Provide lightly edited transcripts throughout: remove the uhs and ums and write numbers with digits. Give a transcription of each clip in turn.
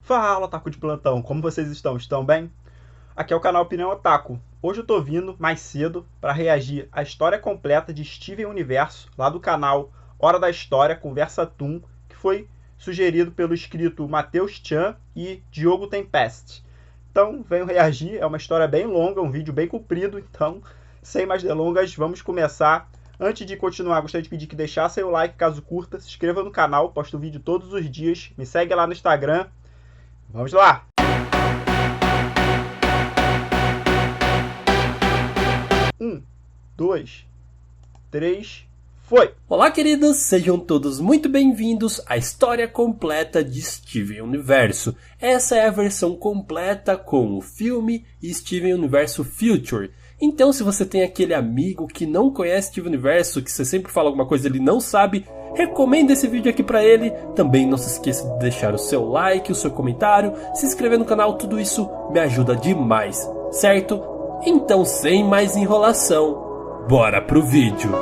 Fala, Otaku de plantão, como vocês estão? Estão bem? Aqui é o canal Opinião Otaku. Hoje eu tô vindo mais cedo para reagir à história completa de Steven Universo, lá do canal Hora da História Conversa Toon, que foi sugerido pelo inscrito Matheus Chan e Diogo Tempest. Então, venho reagir, é uma história bem longa, um vídeo bem comprido, então, sem mais delongas, vamos começar. Antes de continuar, gostaria de pedir que deixassem o like caso curta, se inscreva no canal, posto vídeo todos os dias, me segue lá no Instagram. Vamos lá! 1, 2, 3, foi! Olá, queridos, sejam todos muito bem-vindos à história completa de Steven Universo. Essa é a versão completa com o filme e Steven Universo Future. Então, se você tem aquele amigo que não conhece Steven Universo, que você sempre fala alguma coisa e ele não sabe, recomenda esse vídeo aqui pra ele. Também não se esqueça de deixar o seu like, o seu comentário, se inscrever no canal, tudo isso me ajuda demais, certo? Então, sem mais enrolação, bora pro vídeo!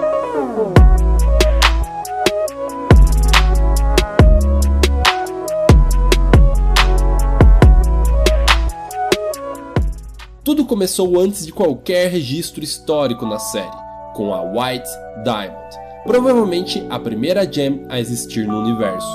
Tudo começou antes de qualquer registro histórico na série, com a White Diamond, provavelmente a primeira gem a existir no universo.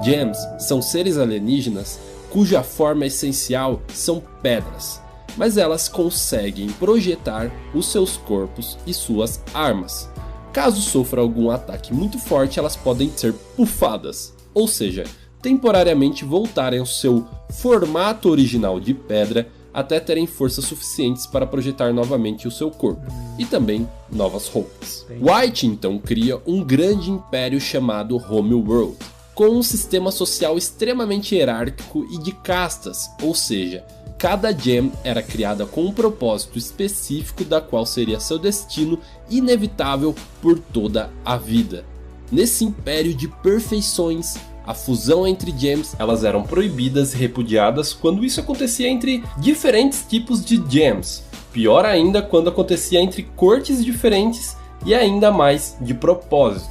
Gems são seres alienígenas cuja forma essencial são pedras, mas elas conseguem projetar os seus corpos e suas armas. Caso sofra algum ataque muito forte, elas podem ser pufadas, ou seja, temporariamente voltarem ao seu formato original de pedra até terem forças suficientes para projetar novamente o seu corpo, e também novas roupas. White então cria um grande império chamado Homeworld, com um sistema social extremamente hierárquico e de castas, ou seja, cada gem era criada com um propósito específico da qual seria seu destino inevitável por toda a vida. Nesse império de perfeições, a fusão entre gems, elas eram proibidas e repudiadas quando isso acontecia entre diferentes tipos de gems. Pior ainda quando acontecia entre cortes diferentes e ainda mais de propósito.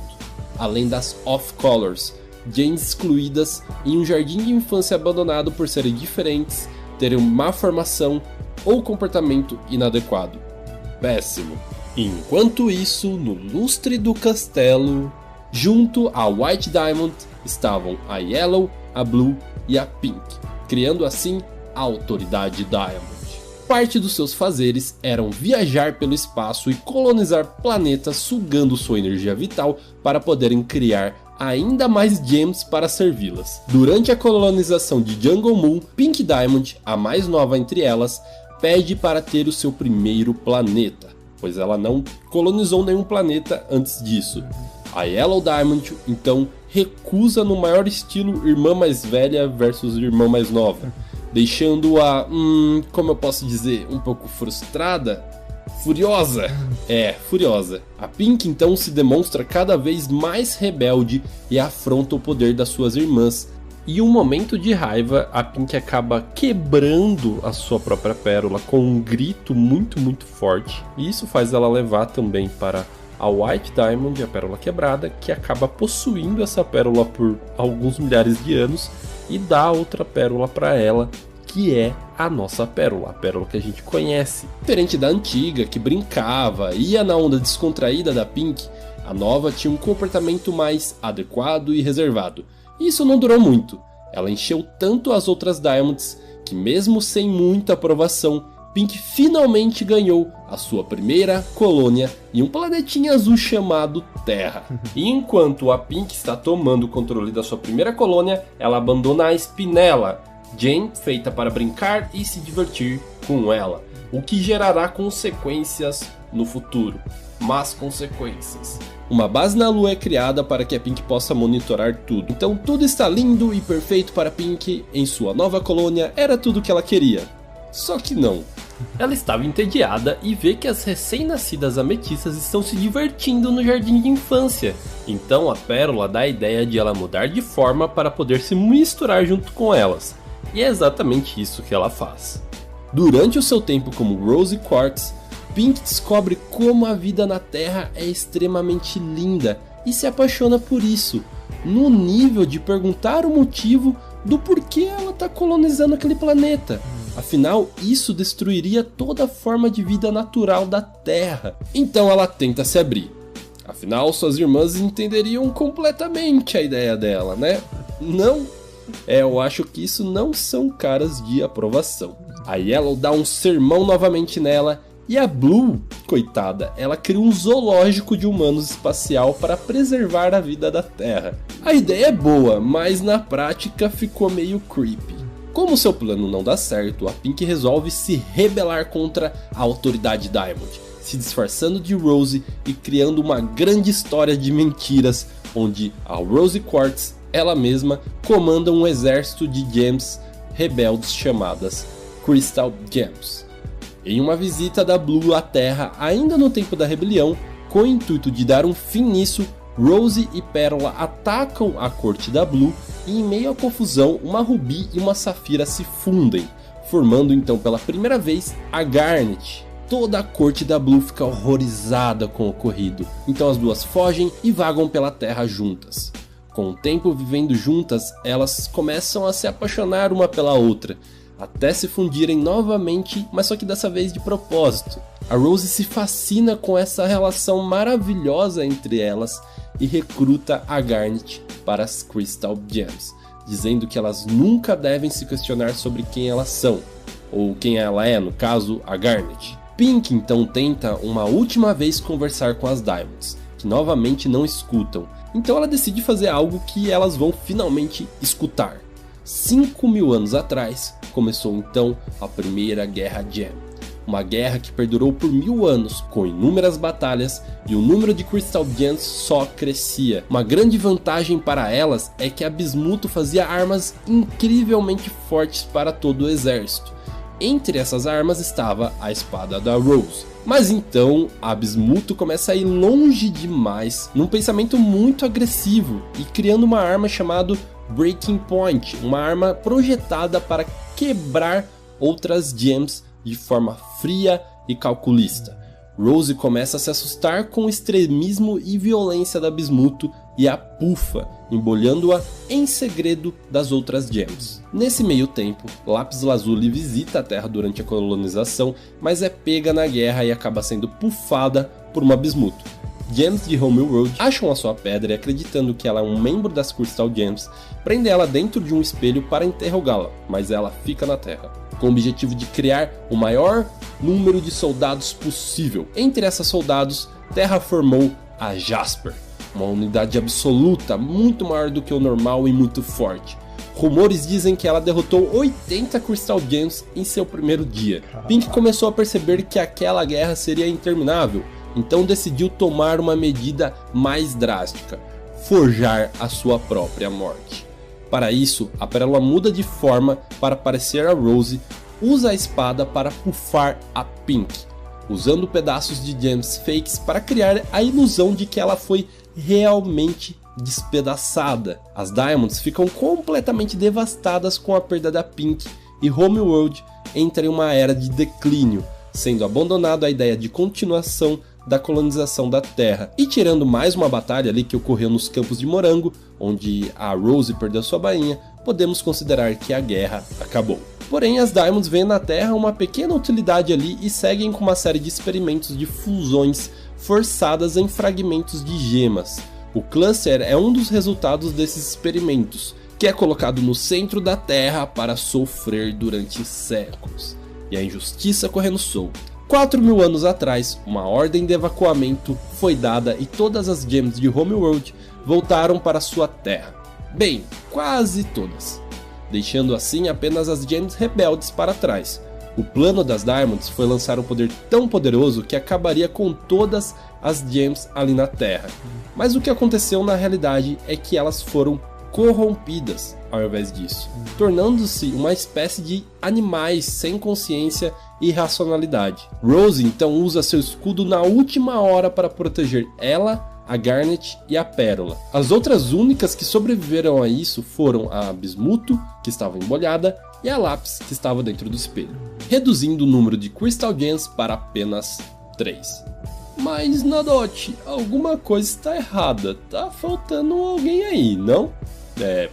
Além das off-colors, gems excluídas em um jardim de infância abandonado por serem diferentes, terem má formação ou comportamento inadequado. Péssimo. Enquanto isso, no lustre do castelo, junto a White Diamond, estavam a Yellow, a Blue e a Pink, criando assim a Autoridade Diamond. Parte dos seus fazeres eram viajar pelo espaço e colonizar planetas sugando sua energia vital para poderem criar ainda mais gems para servi-las. Durante a colonização de Jungle Moon, Pink Diamond, a mais nova entre elas, pede para ter o seu primeiro planeta, pois ela não colonizou nenhum planeta antes disso. A Yellow Diamond, então, recusa no maior estilo irmã mais velha versus irmã mais nova, deixando-a, como eu posso dizer, um pouco frustrada? Furiosa! Furiosa. A Pink então se demonstra cada vez mais rebelde e afronta o poder das suas irmãs. E em um momento de raiva, a Pink acaba quebrando a sua própria pérola com um grito muito forte. E isso faz ela levar também para a White Diamond, a pérola quebrada, que acaba possuindo essa pérola por alguns milhares de anos e dá outra pérola para ela, que é a nossa pérola, a pérola que a gente conhece. Diferente da antiga, que brincava, ia na onda descontraída da Pink, a nova tinha um comportamento mais adequado e reservado. E isso não durou muito. Ela encheu tanto as outras Diamonds que, mesmo sem muita aprovação, Pink finalmente ganhou a sua primeira colônia em um planetinha azul chamado Terra. E enquanto a Pink está tomando o controle da sua primeira colônia, ela abandona a Spinella, gem feita para brincar e se divertir com ela, o que gerará consequências no futuro. Más consequências. Uma base na Lua é criada para que a Pink possa monitorar tudo. Então tudo está lindo e perfeito para Pink em sua nova colônia, era tudo o que ela queria. Só que não. Ela estava entediada e vê que as recém-nascidas ametistas estão se divertindo no jardim de infância. Então a pérola dá a ideia de ela mudar de forma para poder se misturar junto com elas. E é exatamente isso que ela faz. Durante o seu tempo como Rose Quartz, Pink descobre como a vida na Terra é extremamente linda e se apaixona por isso, no nível de perguntar o motivo do porquê ela está colonizando aquele planeta. Afinal, isso destruiria toda a forma de vida natural da Terra. Então ela tenta se abrir. Afinal, suas irmãs entenderiam completamente a ideia dela, né? Não? Eu acho que isso não são caras de aprovação. A Yellow dá um sermão novamente nela e a Blue, coitada, ela cria um zoológico de humanos espacial para preservar a vida da Terra. A ideia é boa, mas na prática ficou meio creepy. Como seu plano não dá certo, a Pink resolve se rebelar contra a autoridade Diamond, se disfarçando de Rose e criando uma grande história de mentiras, onde a Rose Quartz, ela mesma, comanda um exército de gems rebeldes chamadas Crystal Gems. Em uma visita da Blue à Terra, ainda no tempo da rebelião, com o intuito de dar um fim nisso, Rose e Pérola atacam a corte da Blue e, em meio à confusão, uma Ruby e uma Safira se fundem, formando então pela primeira vez a Garnet. Toda a corte da Blue fica horrorizada com o ocorrido, então as duas fogem e vagam pela Terra juntas. Com o tempo vivendo juntas, elas começam a se apaixonar uma pela outra, até se fundirem novamente, mas só que dessa vez de propósito. A Rose se fascina com essa relação maravilhosa entre elas e recruta a Garnet para as Crystal Gems, dizendo que elas nunca devem se questionar sobre quem elas são, ou quem ela é, no caso, a Garnet. Pink então tenta uma última vez conversar com as Diamonds, que novamente não escutam, então ela decide fazer algo que elas vão finalmente escutar. 5.000 anos atrás, começou então a primeira Guerra Gem. Uma guerra que perdurou por 1000 anos, com inúmeras batalhas, e o número de Crystal Gems só crescia. Uma grande vantagem para elas é que a Bismuth fazia armas incrivelmente fortes para todo o exército. Entre essas armas estava a espada da Rose. Mas então a Bismuth começa a ir longe demais, num pensamento muito agressivo, e criando uma arma chamada Breaking Point, uma arma projetada para quebrar outras gems de forma fria e calculista. Rose começa a se assustar com o extremismo e violência da Bismuth e a pufa, embolhando-a em segredo das outras gems. Nesse meio tempo, Lápis Lazuli visita a Terra durante a colonização, mas é pega na guerra e acaba sendo pufada por uma Bismuth. Gems de Homeworld acham a sua pedra e, acreditando que ela é um membro das Crystal Gems, prendem ela dentro de um espelho para interrogá-la, mas ela fica na Terra, com o objetivo de criar o maior número de soldados possível. Entre esses soldados, Terra formou a Jasper, uma unidade absoluta, muito maior do que o normal e muito forte. Rumores dizem que ela derrotou 80 Crystal Gems em seu primeiro dia. Pink começou a perceber que aquela guerra seria interminável, então decidiu tomar uma medida mais drástica: forjar a sua própria morte. Para isso, a Pérola muda de forma para parecer a Rose, usa a espada para pufar a Pink, usando pedaços de gems fakes para criar a ilusão de que ela foi realmente despedaçada. As Diamonds ficam completamente devastadas com a perda da Pink e Homeworld entra em uma era de declínio, sendo abandonado a ideia de continuação da colonização da Terra. E tirando mais uma batalha ali que ocorreu nos Campos de Morango, onde a Rose perdeu sua bainha, podemos considerar que a guerra acabou. Porém, as Diamonds veem na Terra uma pequena utilidade ali e seguem com uma série de experimentos de fusões forçadas em fragmentos de gemas. O Cluster é um dos resultados desses experimentos, que é colocado no centro da Terra para sofrer durante séculos. E a injustiça correndo solta. 4.000 anos atrás, uma ordem de evacuamento foi dada e todas as gems de Homeworld voltaram para sua terra. Bem, quase todas, deixando assim apenas as gems rebeldes para trás. O plano das Diamonds foi lançar um poder tão poderoso que acabaria com todas as gems ali na Terra. Mas o que aconteceu na realidade é que elas foram corrompidas ao invés disso, tornando-se uma espécie de animais sem consciência e racionalidade. Rose então usa seu escudo na última hora para proteger ela, a Garnet e a Pérola. As outras únicas que sobreviveram a isso foram a Bismuth, que estava embolhada, e a Lápis, que estava dentro do espelho, reduzindo o número de Crystal Gems para apenas 3. Mas, Nadote, alguma coisa está errada, tá faltando alguém aí, não?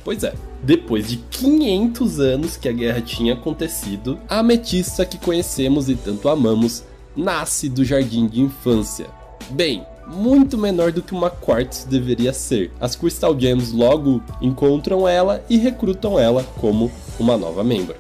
Pois é. Depois de 500 anos que a guerra tinha acontecido, a ametista que conhecemos e tanto amamos nasce do jardim de infância. Bem, muito menor do que uma quartz deveria ser. As Crystal Gems logo encontram ela e recrutam ela como uma nova membro.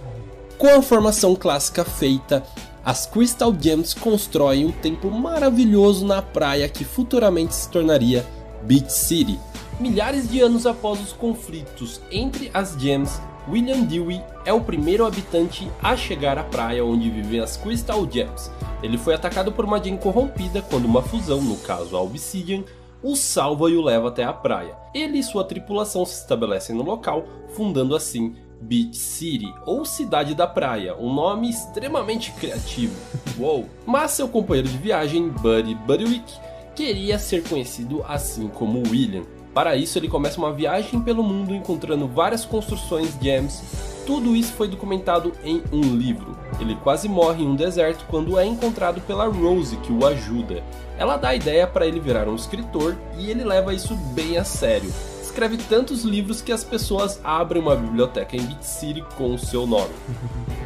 Com a formação clássica feita, as Crystal Gems constroem um templo maravilhoso na praia que futuramente se tornaria Beach City. Milhares de anos após os conflitos entre as Gems, William Dewey é o primeiro habitante a chegar à praia onde vivem as Crystal Gems. Ele foi atacado por uma Gem corrompida quando uma fusão, no caso a Obsidian, o salva e o leva até a praia. Ele e sua tripulação se estabelecem no local, fundando assim Beach City, ou Cidade da Praia, um nome extremamente criativo. Uou. Mas seu companheiro de viagem, Buddy Buddywick, queria ser conhecido assim como William. Para isso ele começa uma viagem pelo mundo encontrando várias construções Gems. Tudo isso foi documentado em um livro. Ele quase morre em um deserto quando é encontrado pela Rose, que o ajuda. Ela dá a ideia para ele virar um escritor e ele leva isso bem a sério. Escreve tantos livros que as pessoas abrem uma biblioteca em Beach City com o seu nome.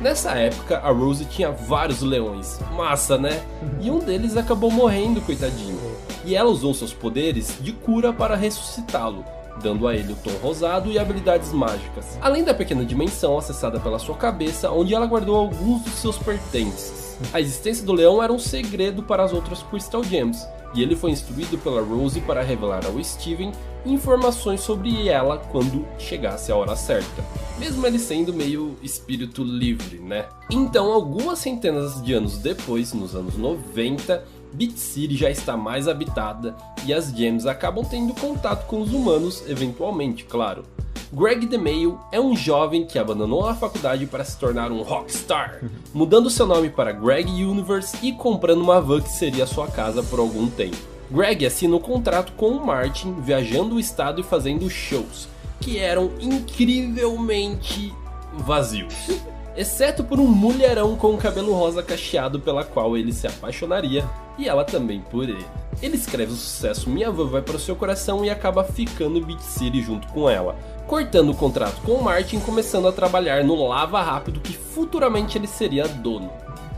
Nessa época, a Rose tinha vários leões. Massa, né? E um deles acabou morrendo, coitadinho. E ela usou seus poderes de cura para ressuscitá-lo, dando a ele o tom rosado e habilidades mágicas. Além da pequena dimensão acessada pela sua cabeça, onde ela guardou alguns dos seus pertences. A existência do leão era um segredo para as outras Crystal Gems, e ele foi instruído pela Rose para revelar ao Steven informações sobre ela quando chegasse a hora certa, mesmo ele sendo meio espírito livre, né? Então, algumas centenas de anos depois, nos anos 90, Beach City já está mais habitada e as Gems acabam tendo contato com os humanos, eventualmente, claro. Greg DeMaio é um jovem que abandonou a faculdade para se tornar um rockstar, mudando seu nome para Greg Universe e comprando uma van que seria sua casa por algum tempo. Greg assina um contrato com o Martin, viajando o estado e fazendo shows, que eram incrivelmente vazios. Exceto por um mulherão com cabelo rosa cacheado pela qual ele se apaixonaria, e ela também por ele. Ele escreve o sucesso Minha Van Vai Para o Seu Coração e acaba ficando em Beach City junto com ela, cortando o contrato com o Martin e começando a trabalhar no Lava Rápido que futuramente ele seria dono.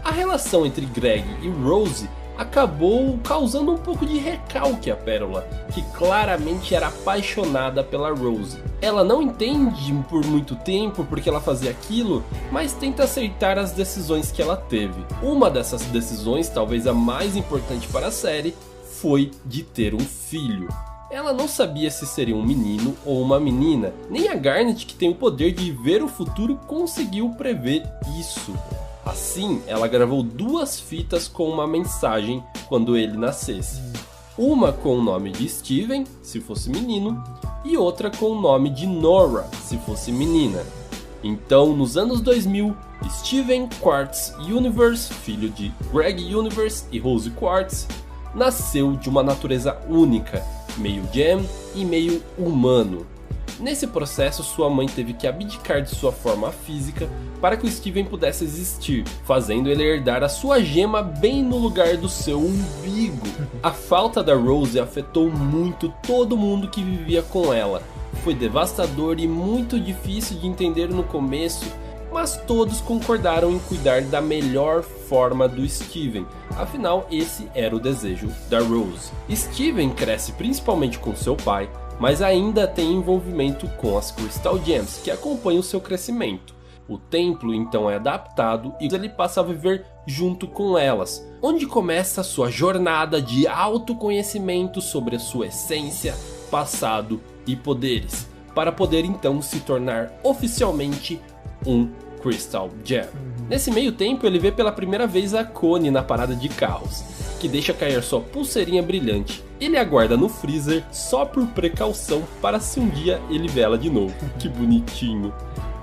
A relação entre Greg e Rose acabou causando um pouco de recalque à Pérola, que claramente era apaixonada pela Rose. Ela não entende por muito tempo porque ela fazia aquilo, mas tenta aceitar as decisões que ela teve. Uma dessas decisões, talvez a mais importante para a série, foi de ter um filho. Ela não sabia se seria um menino ou uma menina, nem a Garnet, que tem o poder de ver o futuro, conseguiu prever isso. Assim, ela gravou 2 fitas com uma mensagem quando ele nascesse. Uma com o nome de Steven, se fosse menino, e outra com o nome de Nora, se fosse menina. Então, nos anos 2000, Steven Quartz Universe, filho de Greg Universe e Rose Quartz, nasceu de uma natureza única, meio Gem e meio humano. Nesse processo, sua mãe teve que abdicar de sua forma física para que o Steven pudesse existir, fazendo ele herdar a sua gema bem no lugar do seu umbigo. A falta da Rose afetou muito todo mundo que vivia com ela. Foi devastador e muito difícil de entender no começo, mas todos concordaram em cuidar da melhor forma do Steven, afinal esse era o desejo da Rose. Steven cresce principalmente com seu pai, mas ainda tem envolvimento com as Crystal Gems, que acompanham seu crescimento. O templo então é adaptado e ele passa a viver junto com elas, onde começa a sua jornada de autoconhecimento sobre a sua essência, passado e poderes, para poder então se tornar oficialmente um Crystal Gem. Nesse meio tempo ele vê pela primeira vez a Connie na parada de carros, que deixa cair sua pulseirinha brilhante. Ele aguarda no freezer só por precaução para se um dia ele vê ela de novo. Que bonitinho.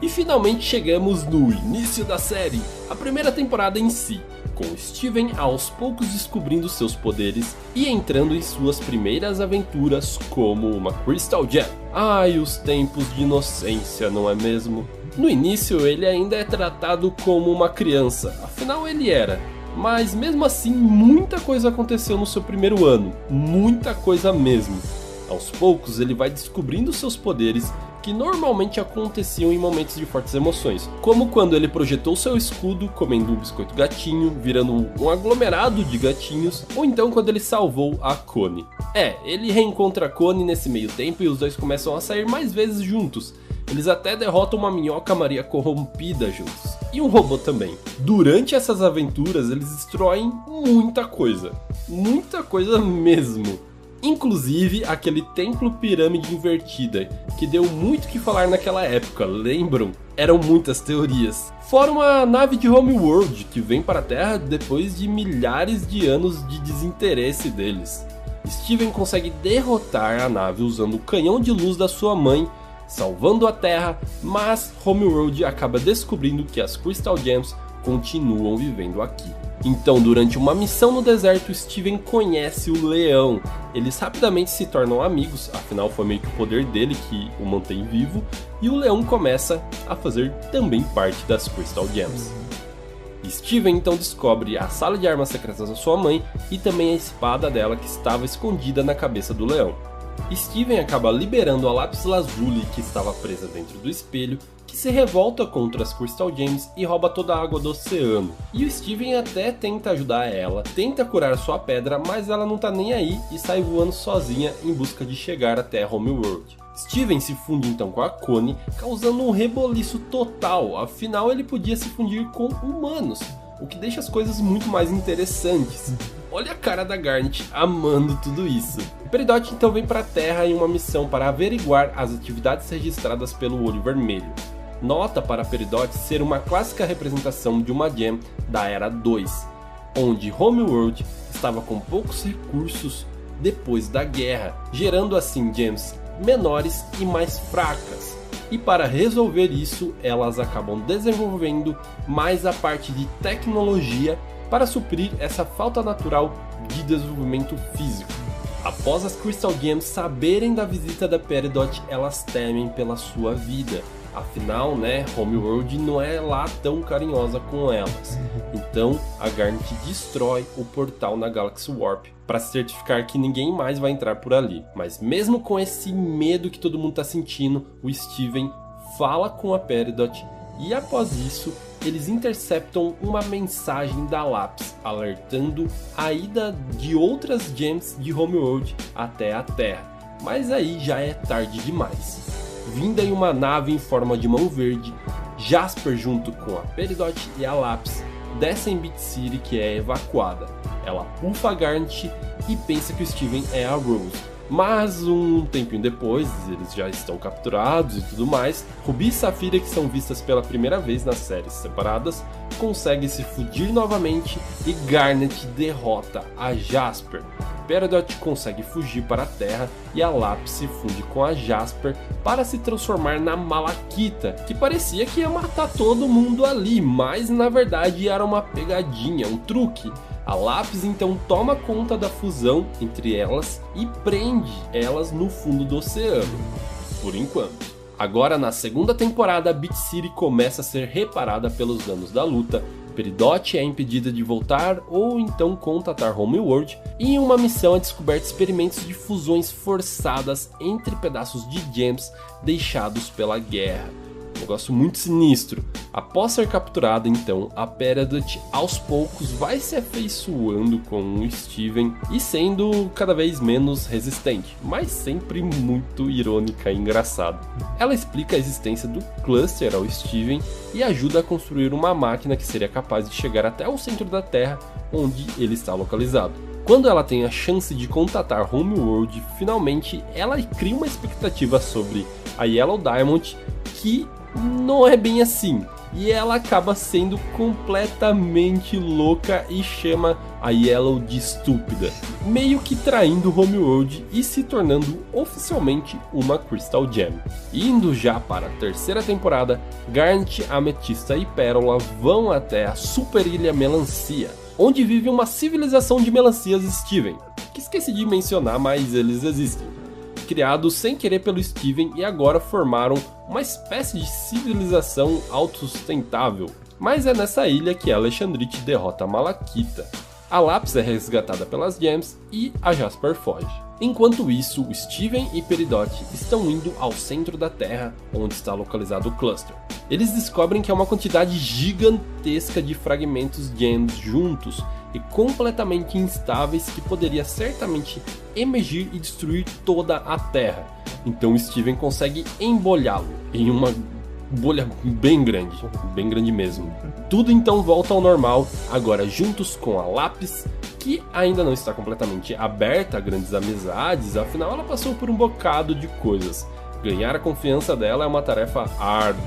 E finalmente chegamos no início da série, a primeira temporada em si, com Steven aos poucos descobrindo seus poderes e entrando em suas primeiras aventuras como uma Crystal Gem. Ai, os tempos de inocência, não é mesmo? No início ele ainda é tratado como uma criança, afinal ele era. Mas mesmo assim, muita coisa aconteceu no seu primeiro ano, muita coisa mesmo. Aos poucos ele vai descobrindo seus poderes, que normalmente aconteciam em momentos de fortes emoções, como quando ele projetou seu escudo comendo um biscoito gatinho, virando um aglomerado de gatinhos, ou então quando ele salvou a Connie. Ele reencontra a Connie nesse meio tempo e os dois começam a sair mais vezes juntos. Eles até derrotam uma minhoca Maria corrompida juntos, e um robô também. Durante essas aventuras eles destroem muita coisa mesmo. Inclusive aquele templo pirâmide invertida, que deu muito o que falar naquela época, lembram? Eram muitas teorias. Fora uma nave de Homeworld que vem para a Terra depois de milhares de anos de desinteresse deles. Steven consegue derrotar a nave usando o canhão de luz da sua mãe, salvando a Terra, mas Homeworld acaba descobrindo que as Crystal Gems continuam vivendo aqui. Então, durante uma missão no deserto, Steven conhece o leão. Eles rapidamente se tornam amigos, afinal foi meio que o poder dele que o mantém vivo, e o leão começa a fazer também parte das Crystal Gems. Steven então descobre a sala de armas secretas da sua mãe e também a espada dela que estava escondida na cabeça do leão. Steven acaba liberando a Lapis Lazuli que estava presa dentro do espelho, que se revolta contra as Crystal Gems e rouba toda a água do oceano. E o Steven até tenta ajudar ela, tenta curar sua pedra, mas ela não tá nem aí e sai voando sozinha em busca de chegar até Homeworld. Steven se funde então com a Connie, causando um reboliço total, afinal ele podia se fundir com humanos, o que deixa as coisas muito mais interessantes. Olha a cara da Garnet amando tudo isso. Peridot então vem para a Terra em uma missão para averiguar as atividades registradas pelo Olho Vermelho. Nota para Peridot ser uma clássica representação de uma gem da Era 2, onde Homeworld estava com poucos recursos depois da guerra, gerando assim gems menores e mais fracas. E para resolver isso, elas acabam desenvolvendo mais a parte de tecnologia para suprir essa falta natural de desenvolvimento físico. Após as Crystal Gems saberem da visita da Peridot, elas temem pela sua vida. Afinal, Homeworld não é lá tão carinhosa com elas. Então, a Garnet destrói o portal na Galaxy Warp para certificar que ninguém mais vai entrar por ali. Mas mesmo com esse medo que todo mundo tá sentindo, o Steven fala com a Peridot e após isso, eles interceptam uma mensagem da Lapis, alertando a ida de outras gems de Homeworld até a Terra. Mas aí já é tarde demais. Vinda em uma nave em forma de mão verde, Jasper junto com a Peridot e a Lapis descem Beat City, que é evacuada. Ela pufa a Garnet e pensa que o Steven é a Rose. Mas um tempinho depois, eles já estão capturados e tudo mais. Ruby e Safira, que são vistas pela primeira vez nas séries separadas, conseguem se fundir novamente e Garnet derrota a Jasper. Peridot consegue fugir para a Terra e a Lapis se funde com a Jasper para se transformar na Malakita, que parecia que ia matar todo mundo ali, mas na verdade era uma pegadinha, um truque. A Lapis então toma conta da fusão entre elas e prende elas no fundo do oceano, por enquanto. Agora na segunda temporada, Beat City começa a ser reparada pelos danos da luta, Peridot é impedida de voltar ou então contatar Homeworld, e em uma missão é descoberta experimentos de fusões forçadas entre pedaços de gems deixados pela guerra. Um negócio muito sinistro. Após ser capturada então, a Peridot aos poucos vai se afeiçoando com o Steven e sendo cada vez menos resistente, mas sempre muito irônica e engraçada. Ela explica a existência do Cluster ao Steven e ajuda a construir uma máquina que seria capaz de chegar até o centro da Terra, onde ele está localizado. Quando ela tem a chance de contatar Homeworld, finalmente ela cria uma expectativa sobre a Yellow Diamond que não é bem assim, e ela acaba sendo completamente louca e chama a Yellow de estúpida, meio que traindo Homeworld e se tornando oficialmente uma Crystal Gem. Indo já para a terceira temporada, Garnet, Ametista e Pérola vão até a Super Ilha Melancia, onde vive uma civilização de melancias Steven, que esqueci de mencionar, mas eles existem. Criados sem querer pelo Steven e agora formaram uma espécie de civilização autossustentável. Mas é nessa ilha que Alexandrite derrota a Malakita. A Lapis é resgatada pelas Gems e a Jasper foge. Enquanto isso, Steven e Peridot estão indo ao centro da Terra, onde está localizado o Cluster. Eles descobrem que é uma quantidade gigantesca de fragmentos Gems juntos e completamente instáveis que poderia certamente emergir e destruir toda a Terra. Então Steven consegue embolhá-lo em uma bolha bem grande mesmo. Tudo então volta ao normal, agora juntos com a Lápis, que ainda não está completamente aberta a grandes amizades, afinal ela passou por um bocado de coisas. Ganhar a confiança dela é uma tarefa árdua,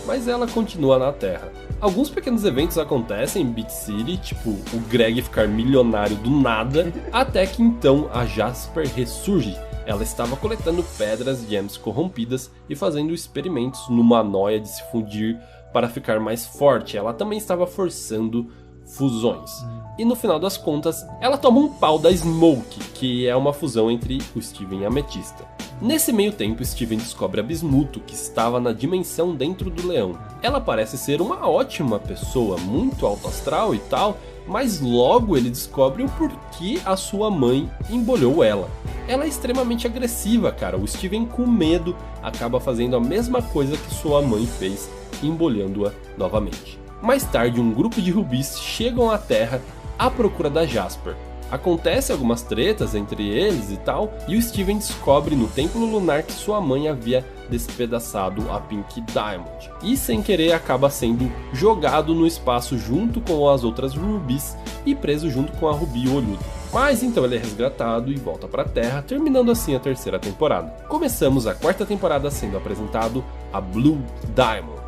mas ela continua na Terra. Alguns pequenos eventos acontecem em Beat City, tipo o Greg ficar milionário do nada, até que então a Jasper ressurge. Ela estava coletando pedras Gems corrompidas e fazendo experimentos numa noia de se fundir para ficar mais forte. Ela também estava forçando fusões. E no final das contas, ela toma um pau da Smoke, que é uma fusão entre o Steven e a Ametista. Nesse meio tempo, Steven descobre a Bismuto, que estava na dimensão dentro do leão. Ela parece ser uma ótima pessoa, muito alto astral e tal, mas logo ele descobre o porquê a sua mãe embolhou ela. Ela é extremamente agressiva, cara. O Steven, com medo, acaba fazendo a mesma coisa que sua mãe fez, embolhando-a novamente. Mais tarde, um grupo de rubis chegam à Terra à procura da Jasper. Acontece algumas tretas entre eles e tal, e o Steven descobre no templo lunar que sua mãe havia despedaçado a Pink Diamond. E sem querer acaba sendo jogado no espaço junto com as outras rubis e preso junto com a Rubi Olhuda. Mas então ele é resgatado e volta para a Terra, terminando assim a terceira temporada. Começamos a quarta temporada sendo apresentado a Blue Diamond,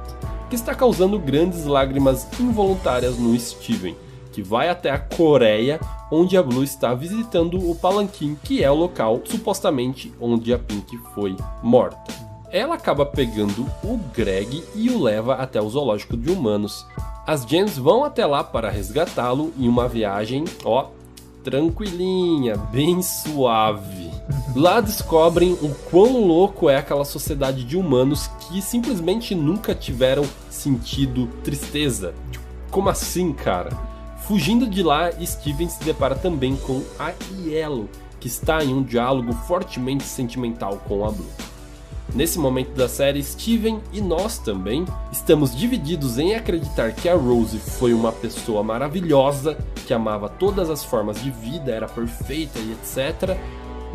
que está causando grandes lágrimas involuntárias no Steven, que vai até a Coreia, onde a Blue está visitando o Palanquin, que é o local supostamente onde a Pink foi morta. Ela acaba pegando o Greg e o leva até o zoológico de humanos. As Gems vão até lá para resgatá-lo em uma viagem, tranquilinha, bem suave. Lá descobrem o quão louco é aquela sociedade de humanos que simplesmente nunca tiveram sentido tristeza. Como assim, cara? Fugindo de lá, Steven se depara também com a Yellow, que está em um diálogo fortemente sentimental com a Blue. Nesse momento da série, Steven e nós também estamos divididos em acreditar que a Rose foi uma pessoa maravilhosa, que amava todas as formas de vida, era perfeita e etc.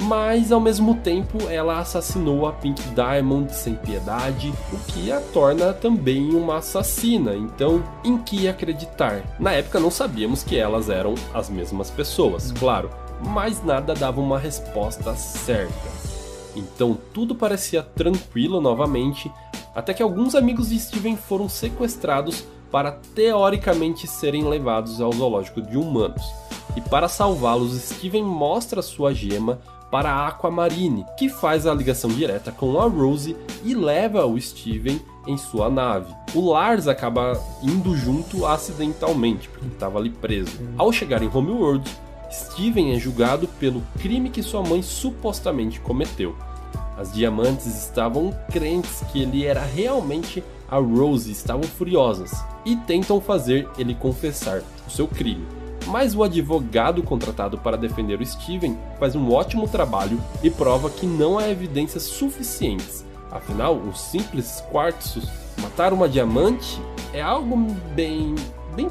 Mas ao mesmo tempo ela assassinou a Pink Diamond sem piedade, o que a torna também uma assassina. Então, em que acreditar? Na época não sabíamos que elas eram as mesmas pessoas, claro, mas nada dava uma resposta certa. Então tudo parecia tranquilo novamente, até que alguns amigos de Steven foram sequestrados para teoricamente serem levados ao zoológico de humanos. E para salvá-los, Steven mostra sua gema para a Aquamarine, que faz a ligação direta com a Rose e leva o Steven em sua nave. O Lars acaba indo junto acidentalmente, porque ele estava ali preso. Ao chegar em Homeworld, Steven é julgado pelo crime que sua mãe supostamente cometeu. As Diamantes estavam crentes que ele era realmente a Rose, estavam furiosas e tentam fazer ele confessar o seu crime. Mas o advogado contratado para defender o Steven faz um ótimo trabalho e prova que não há evidências suficientes. Afinal, um simples quartzo matar uma diamante é algo bem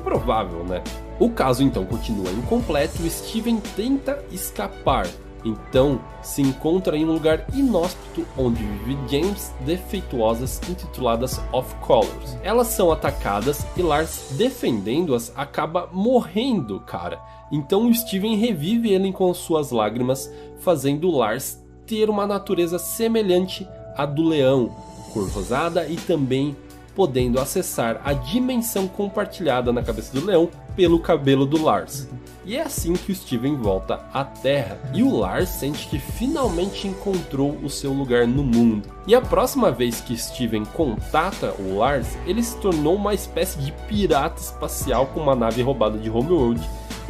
provável, né? O caso então continua incompleto e Steven tenta escapar. Então se encontra em um lugar inóspito onde vivem Gems defeituosas intituladas Off Colors. Elas são atacadas e Lars, defendendo-as, acaba morrendo, cara. Então o Steven revive ele com suas lágrimas, fazendo Lars ter uma natureza semelhante à do leão, cor rosada, e também podendo acessar a dimensão compartilhada na cabeça do leão pelo cabelo do Lars. E é assim que o Steven volta à Terra, e o Lars sente que finalmente encontrou o seu lugar no mundo. E a próxima vez que Steven contata o Lars, ele se tornou uma espécie de pirata espacial com uma nave roubada de Homeworld,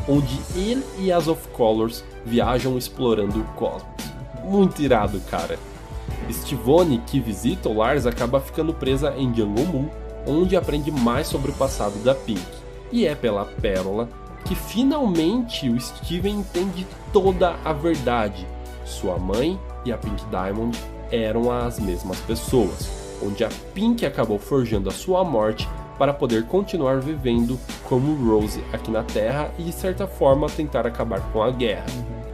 onde ele e as Off Colors viajam explorando o cosmos. Muito irado, cara. Stivone, que visita o Lars, acaba ficando presa em Jungle Moon, onde aprende mais sobre o passado da Pink. E é pela Pérola que finalmente o Steven entende toda a verdade Sua mãe e a Pink Diamond eram as mesmas pessoas, onde a Pink acabou forjando a sua morte para poder continuar vivendo como Rose aqui na Terra e de certa forma tentar acabar com a guerra.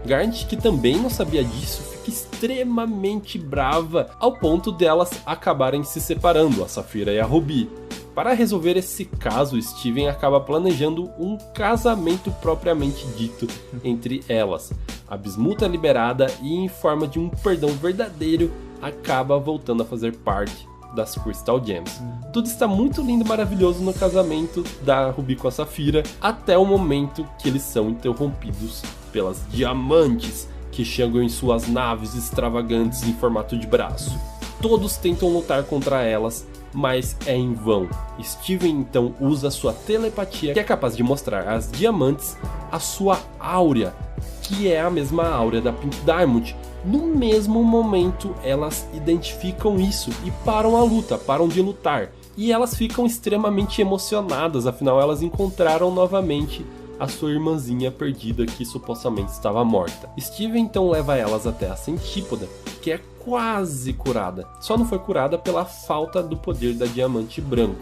Garnet, que também não sabia disso, fica extremamente brava ao ponto delas acabarem se separando, a Saphira e a Ruby. Para resolver esse caso, Steven acaba planejando um casamento propriamente dito entre elas. A Bismuth é liberada e, em forma de um perdão verdadeiro, acaba voltando a fazer parte das Crystal Gems. Tudo está muito lindo e maravilhoso no casamento da Ruby com a Saphira, até o momento que eles são interrompidos pelas diamantes que chegam em suas naves extravagantes em formato de braço. Todos tentam lutar contra elas, mas é em vão. Steven então usa sua telepatia, que é capaz de mostrar às diamantes a sua áurea, que é a mesma áurea da Pink Diamond. No mesmo momento, elas identificam isso e param a luta, param de lutar. E elas ficam extremamente emocionadas, afinal elas encontraram novamente a sua irmãzinha perdida que supostamente estava morta. Steven então leva elas até a Centípoda, que é quase curada. Só não foi curada pela falta do poder da Diamante Branco.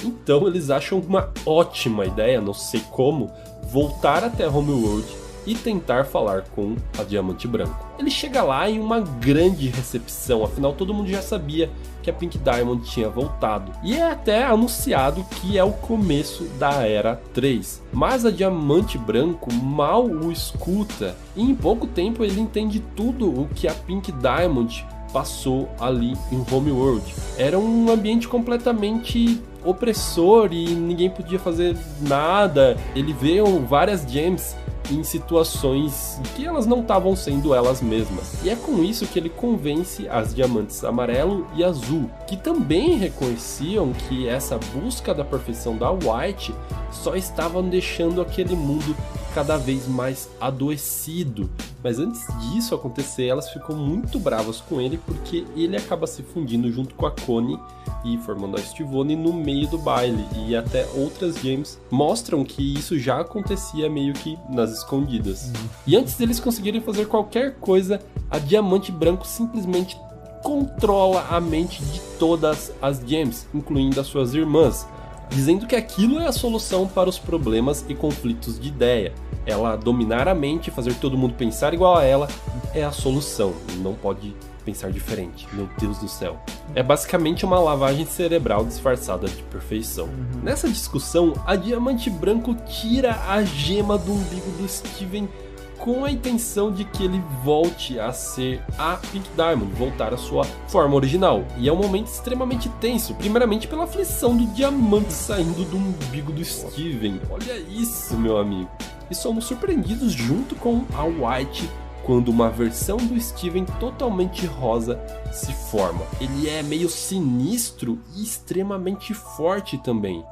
Então eles acham uma ótima ideia, não sei como, voltar até Homeworld e tentar falar com a Diamante Branco. Ele chega lá em uma grande recepção, afinal todo mundo já sabia que a Pink Diamond tinha voltado. E é até anunciado que é o começo da Era 3. Mas a Diamante Branco mal o escuta e em pouco tempo ele entende tudo o que a Pink Diamond passou ali em Homeworld. Era um ambiente completamente opressor e ninguém podia fazer nada. Ele vê várias gems em situações que elas não estavam sendo elas mesmas. E é com isso que ele convence as diamantes amarelo e azul, que também reconheciam que essa busca da perfeição da White só estavam deixando aquele mundo cada vez mais adoecido. Mas antes disso acontecer, elas ficam muito bravas com ele porque ele acaba se fundindo junto com a Connie e formando a Estivone no meio do baile, e até outras gems mostram que isso já acontecia meio que nas escondidas. E antes deles conseguirem fazer qualquer coisa, a Diamante Branco simplesmente controla a mente de todas as gems, incluindo as suas irmãs, dizendo que aquilo é a solução para os problemas e conflitos de ideia. Ela dominar a mente, fazer todo mundo pensar igual a ela, é a solução. Não pode pensar diferente, meu Deus do céu. É basicamente uma lavagem cerebral disfarçada de perfeição. Nessa discussão, a Diamante Branco tira a gema do umbigo do Steven com a intenção de que ele volte a ser a Pink Diamond, voltar à sua forma original. E é um momento extremamente tenso, primeiramente pela aflição do diamante saindo do umbigo do Steven. Olha isso, meu amigo. E somos surpreendidos junto com a White quando uma versão do Steven totalmente rosa se forma. Ele é meio sinistro e extremamente forte também.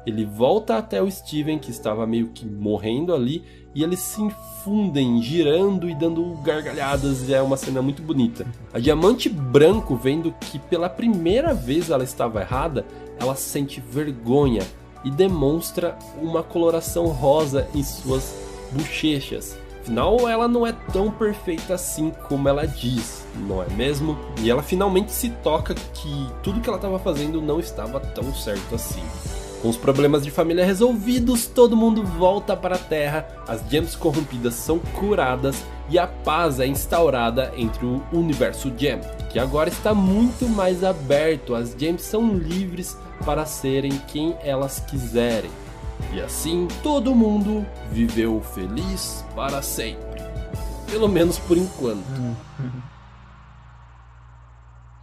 Ele volta até o Steven, que estava meio que morrendo ali, e eles se infundem, girando e dando gargalhadas, e é uma cena muito bonita. A Diamante Branco, vendo que pela primeira vez ela estava errada, ela sente vergonha e demonstra uma coloração rosa em suas bochechas. Afinal, ela não é tão perfeita assim como ela diz, não é mesmo? E ela finalmente se toca que tudo que ela estava fazendo não estava tão certo assim. Com os problemas de família resolvidos, todo mundo volta para a Terra, as gems corrompidas são curadas e a paz é instaurada entre o universo Gem, que agora está muito mais aberto. As gems são livres para serem quem elas quiserem. E assim, todo mundo viveu feliz para sempre. Pelo menos por enquanto.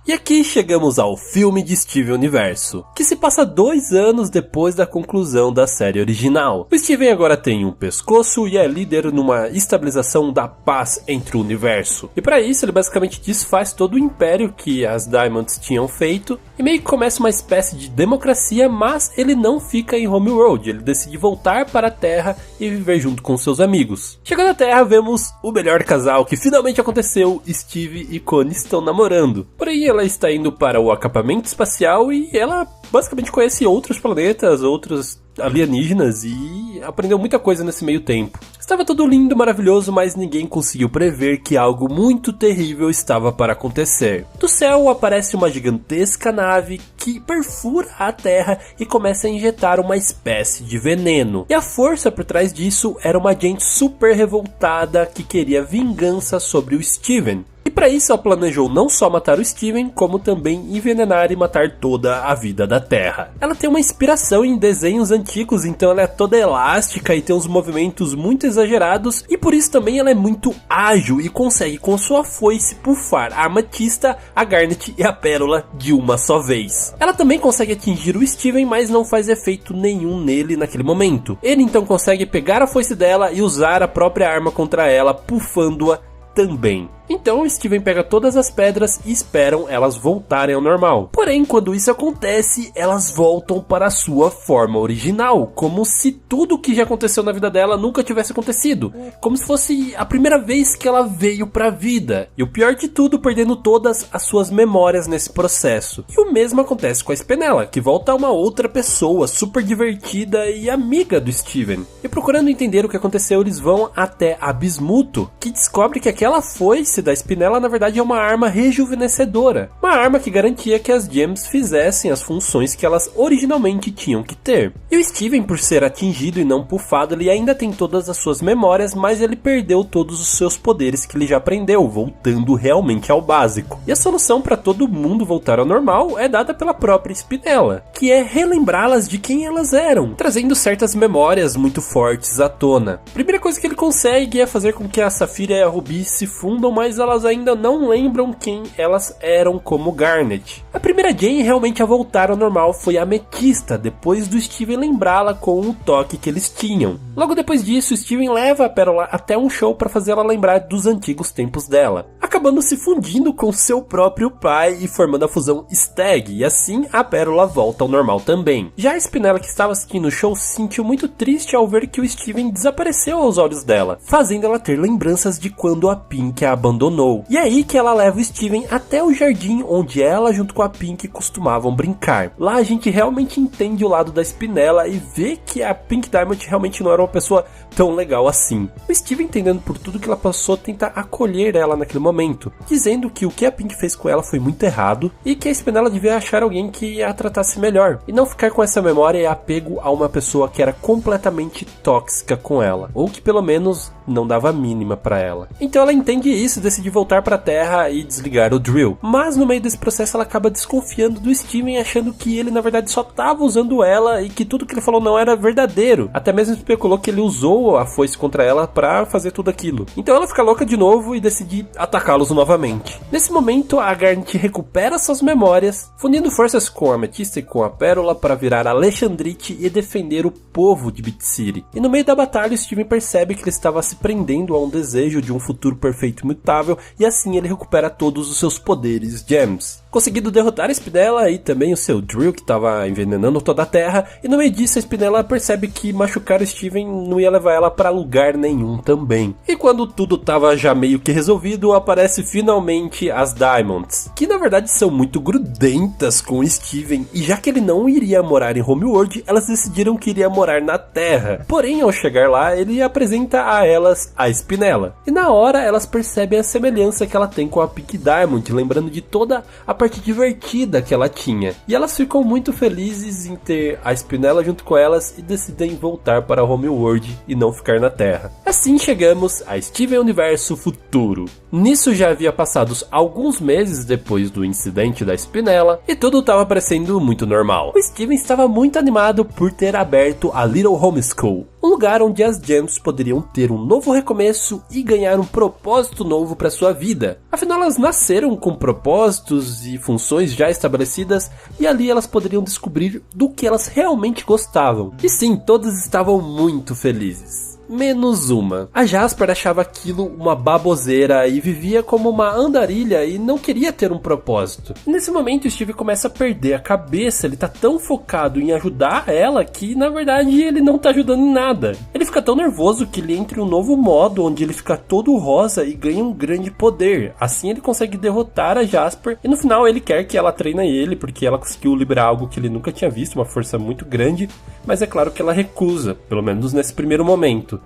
E aqui chegamos ao filme de Steven Universo, que se passa 2 anos depois da conclusão da série original. O Steven agora tem um pescoço e é líder numa estabilização da paz entre o universo. E para isso ele basicamente desfaz todo o império que as Diamonds tinham feito e meio que começa uma espécie de democracia, mas ele não fica em Homeworld, ele decide voltar para a Terra e viver junto com seus amigos. Chegando à Terra, vemos o melhor casal que finalmente aconteceu, Steve e Connie estão namorando. Porém, ela está indo para o acampamento espacial e ela basicamente conhece outros planetas, outros alienígenas e aprendeu muita coisa nesse meio tempo. Estava tudo lindo, maravilhoso, mas ninguém conseguiu prever que algo muito terrível estava para acontecer. Do céu aparece uma gigantesca nave que perfura a Terra e começa a injetar uma espécie de veneno. E a força por trás disso era uma gente super revoltada que queria vingança sobre o Steven. E para isso ela planejou não só matar o Steven, como também envenenar e matar toda a vida da Terra. Ela tem uma inspiração em desenhos antigos, então ela é toda elástica e tem uns movimentos muito exagerados, e por isso também ela é muito ágil e consegue com sua foice pufar a Ametista, a Garnet e a Pérola de uma só vez. Ela também consegue atingir o Steven, mas não faz efeito nenhum nele naquele momento. Ele então consegue pegar a foice dela e usar a própria arma contra ela, pufando-a também. Então o Steven pega todas as pedras e esperam elas voltarem ao normal. Porém, quando isso acontece, elas voltam para a sua forma original, como se tudo o que já aconteceu na vida dela nunca tivesse acontecido, como se fosse a primeira vez que ela veio para a vida. E o pior de tudo, perdendo todas as suas memórias nesse processo. E o mesmo acontece com a Spinella, que volta a uma outra pessoa super divertida e amiga do Steven. E procurando entender o que aconteceu, eles vão até a Bismuto, que descobre que aquela foice da Spinella na verdade é uma arma rejuvenescedora, uma arma que garantia que as gems fizessem as funções que elas originalmente tinham que ter. E o Steven, por ser atingido e não pufado, ele ainda tem todas as suas memórias, mas ele perdeu todos os seus poderes que ele já aprendeu, voltando realmente ao básico. E a solução para todo mundo voltar ao normal é dada pela própria Spinella, que é relembrá-las de quem elas eram, trazendo certas memórias muito fortes à tona. A primeira coisa que ele consegue é fazer com que a Safira e a Ruby se fundam, mas elas ainda não lembram quem elas eram como Garnet. A primeira Jane realmente a voltar ao normal foi a Ametista, depois do Steven lembrá-la com o toque que eles tinham. Logo depois disso, Steven leva a Pérola até um show para fazer ela lembrar dos antigos tempos dela, acabando se fundindo com seu próprio pai e formando a fusão Stag, e assim a Pérola volta ao normal também. Já a Spinella, que estava assistindo o show, se sentiu muito triste ao ver que o Steven desapareceu aos olhos dela, fazendo ela ter lembranças de quando a Pink a abandonou. E é aí que ela leva o Steven até o jardim onde ela junto com a Pink costumavam brincar. Lá a gente realmente entende o lado da Spinella e vê que a Pink Diamond realmente não era uma pessoa tão legal assim. O Steven, entendendo por tudo que ela passou, tenta acolher ela naquele momento, dizendo que o que a Pink fez com ela foi muito errado e que a Spinella devia achar alguém que a tratasse melhor e não ficar com essa memória e apego a uma pessoa que era completamente tóxica com ela, ou que pelo menos não dava a mínima pra ela. Então ela entende isso e decide voltar pra Terra e desligar o Drill. Mas no meio desse processo ela acaba desconfiando do Steven, achando que ele na verdade só tava usando ela e que tudo que ele falou não era verdadeiro. Até mesmo especulou que ele usou a foice contra ela pra fazer tudo aquilo. Então ela fica louca de novo e decide atacá-los novamente. Nesse momento a Garnet recupera suas memórias, fundindo forças com a Ametista e com a Pérola para virar Alexandrite e defender o povo de Bit City. E no meio da batalha o Steven percebe que ele estava se prendendo a um desejo de um futuro perfeito e imutável, e assim ele recupera todos os seus poderes Gems. Conseguindo derrotar a Spinella e também o seu Drill, que estava envenenando toda a Terra, e no meio disso a Spinella percebe que machucar o Steven não ia levar ela para lugar nenhum também. E quando tudo estava já meio que resolvido, aparece finalmente as Diamonds, que na verdade são muito grudentas com o Steven, e já que ele não iria morar em Homeworld, elas decidiram que iria morar na Terra. Porém, ao chegar lá, ele apresenta a elas a Spinella, e na hora elas percebem a semelhança que ela tem com a Pink Diamond, lembrando de toda a parte divertida que ela tinha. E elas ficam muito felizes em ter a Spinella junto com elas e decidem voltar para Homeworld e não ficar na Terra. Assim chegamos a Steven Universo Futuro. Nisso já havia passados alguns meses depois do incidente da Spinella e tudo estava parecendo muito normal. O Steven estava muito animado por ter aberto a Little Home School, um lugar onde as Gems poderiam ter um novo recomeço e ganhar um propósito novo para sua vida. Afinal, elas nasceram com propósitos e funções já estabelecidas e ali elas poderiam descobrir do que elas realmente gostavam. E sim, todas estavam muito felizes. Menos uma. A Jasper achava aquilo uma baboseira e vivia como uma andarilha e não queria ter um propósito. E nesse momento o Steve começa a perder a cabeça, ele tá tão focado em ajudar ela que na verdade ele não tá ajudando em nada. Ele fica tão nervoso que ele entra em um novo modo onde ele fica todo rosa e ganha um grande poder. Assim ele consegue derrotar a Jasper e no final ele quer que ela treine ele porque ela conseguiu liberar algo que ele nunca tinha visto, uma força muito grande, mas é claro que ela recusa, pelo menos nesse primeiro momento.